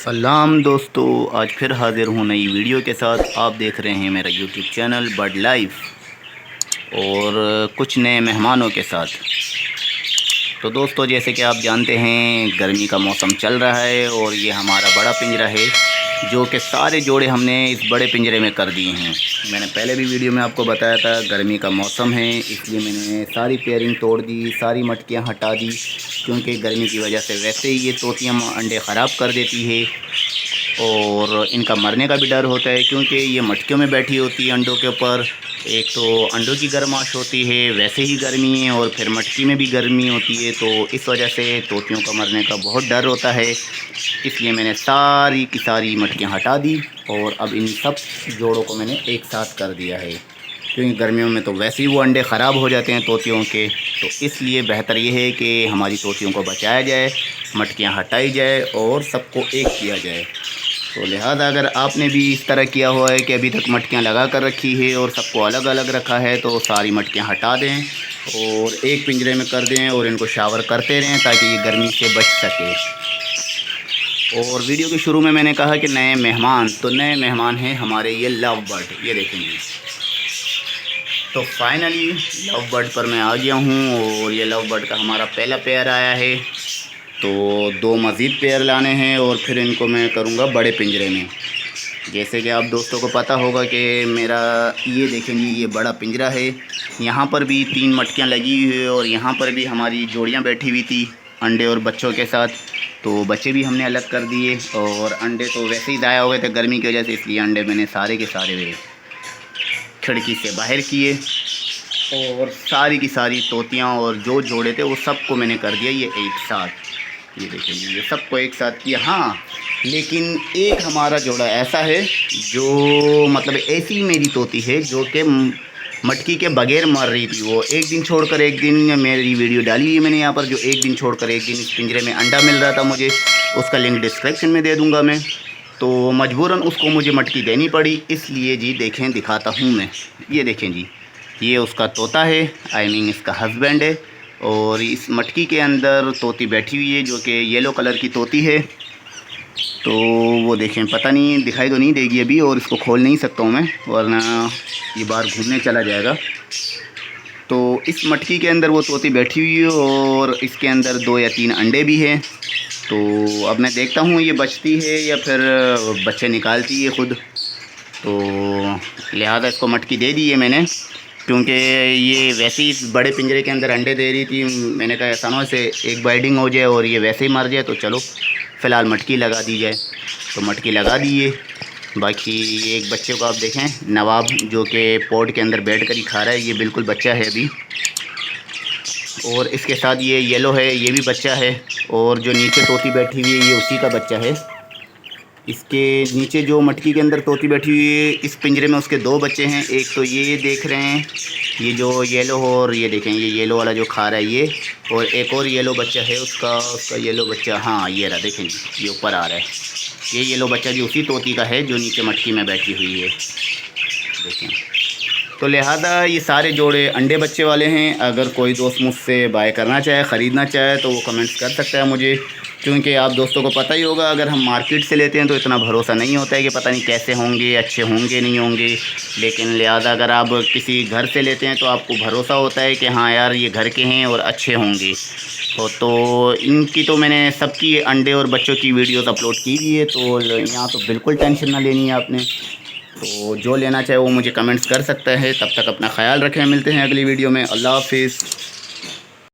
सलाम दोस्तों, आज फिर हाज़िर हूँ नई वीडियो के साथ। आप देख रहे हैं मेरा यूट्यूब चैनल बर्ड लाइफ और कुछ नए मेहमानों के साथ। तो दोस्तों, जैसे कि आप जानते हैं गर्मी का मौसम चल रहा है और ये हमारा बड़ा पिंजरा है जो कि सारे जोड़े हमने इस बड़े पिंजरे में कर दिए हैं। मैंने पहले भी वीडियो में आपको बताया था गर्मी का मौसम है, इसलिए मैंने सारी पेयरिंग तोड़ दी, सारी मटकियां हटा दी, क्योंकि गर्मी की वजह से वैसे ही ये तोतियां अंडे ख़राब कर देती है और इनका मरने का भी डर होता है, क्योंकि ये मटकियों में बैठी होती है अंडों के ऊपर। एक तो अंडों की गर्माश होती है, वैसे ही गर्मी है, और फिर मटकी में भी गर्मी होती है, तो इस वजह से तोतियों का मरने का बहुत डर होता है। इसलिए मैंने सारी की सारी मटकियाँ हटा दी और अब इन सब जोड़ों को मैंने एक साथ कर दिया है, क्योंकि गर्मियों में तो वैसे ही वो अंडे ख़राब हो जाते हैं तोतियों के। तो इसलिए बेहतर ये है कि हमारी तोतियों को बचाया जाए, मटकियाँ हटाई जाए और सबको एक किया जाए। तो लिहाजा अगर आपने भी इस तरह किया हुआ है कि अभी तक मटकियाँ लगा कर रखी है और सबको अलग अलग रखा है, तो सारी मटकियाँ हटा दें और एक पिंजरे में कर दें और इनको शावर करते रहें ताकि ये गर्मी से बच सके। और वीडियो के शुरू में मैंने कहा कि नए मेहमान, तो नए मेहमान हैं हमारे ये लव बर्ड, ये देखेंगे। तो फाइनली लव बर्ड पर मैं आ गया हूँ और ये लव बर्ड का हमारा पहला पेयर आया है। तो 2 मज़ीद पेयर लाने हैं और फिर इनको मैं करूँगा बड़े पिंजरे में। जैसे कि आप दोस्तों को पता होगा कि मेरा ये देखेंगे ये बड़ा पिंजरा है, यहाँ पर भी 3 मटकियाँ लगी हुई है और यहाँ पर भी हमारी जोड़ियाँ बैठी हुई थी अंडे और बच्चों के साथ। तो बच्चे भी हमने अलग कर दिए और अंडे तो वैसे ही ज़ाया हो गए थे गर्मी की वजह से, इसलिए अंडे मैंने सारे के सारे खिड़की से बाहर किए और सारी की सारी तोतियाँ और जो जोड़े थे वो सबको मैंने कर दिया ये एक साथ। ये देखेंगे ये सबको एक साथ किया। हाँ, लेकिन एक हमारा जोड़ा ऐसा है जो मतलब ऐसी मेरी तोती है जो कि मटकी के बगैर मर रही थी। वो एक दिन छोड़कर एक दिन, मेरी वीडियो डाली है मैंने यहाँ पर, जो एक दिन छोड़कर एक दिन इस पिंजरे में अंडा मिल रहा था मुझे, उसका लिंक डिस्क्रिप्शन में दे दूँगा मैं। तो मजबूरन उसको मुझे मटकी देनी पड़ी, इसलिए जी देखें दिखाता हूँ मैं। ये देखें जी, ये उसका तोता है, आई मीन इसका हस्बैंड है, और इस मटकी के अंदर तोती बैठी हुई है जो कि येलो कलर की तोती है। तो वो देखें, पता नहीं दिखाई तो नहीं देगी अभी, और इसको खोल नहीं सकता हूँ मैं, वरना ये बाहर घूमने चला जाएगा। तो इस मटकी के अंदर वो तोती बैठी हुई है और इसके अंदर 2 या 3 अंडे भी हैं। तो अब मैं देखता हूँ ये बचती है या फिर बच्चे निकालती है खुद। तो लिहाजा इसको मटकी दे दी है मैंने, क्योंकि ये वैसे ही इस बड़े पिंजरे के अंदर अंडे दे रही थी। मैंने कहा ऐसा ना से एक बाइडिंग हो जाए और ये वैसे ही मर जाए, तो चलो फ़िलहाल मटकी लगा दी जाए। तो मटकी लगा दी है। बाकी एक बच्चे को आप देखें, नवाब, जो कि पॉट के अंदर बैठ कर ही खा रहा है, ये बिल्कुल बच्चा है अभी। और इसके साथ ये येलो है, ये भी बच्चा है, और जो नीचे तोती बैठी हुई है ये उसी का बच्चा है। इसके नीचे जो मटकी के अंदर तोती बैठी हुई है, इस पिंजरे में उसके 2 बच्चे हैं। एक तो ये देख रहे हैं, ये जो येलो हो, और ये देखें ये येलो वाला जो खा रहा है ये, और एक और येलो बच्चा है उसका येलो बच्चा, हाँ ये रहा, देखें ये ऊपर आ रहा है। ये येलो बच्चा भी उसी तोती का है जो नीचे मटकी में बैठी हुई है, देखें। तो लिहाजा ये सारे जोड़े अंडे बच्चे वाले हैं। अगर कोई दोस्त मुझसे बाय करना चाहे, ख़रीदना चाहे, तो वो कमेंट्स कर सकता है मुझे, क्योंकि आप दोस्तों को पता ही होगा अगर हम मार्केट से लेते हैं तो इतना भरोसा नहीं होता है कि पता नहीं कैसे होंगे, अच्छे होंगे नहीं होंगे। लेकिन लिहाजा अगर आप किसी घर से लेते हैं तो आपको भरोसा होता है कि हाँ यार ये घर के हैं और अच्छे होंगे। तो इनकी तो मैंने सबकी अंडे और बच्चों की वीडियोस अपलोड की हुई है, तो यहाँ तो बिल्कुल टेंशन ना लेनी है आपने। तो जो लेना चाहे वो मुझे कमेंट्स कर सकता है। तब तक अपना ख्याल रखें, मिलते हैं अगली वीडियो में। अल्लाह हाफिज़।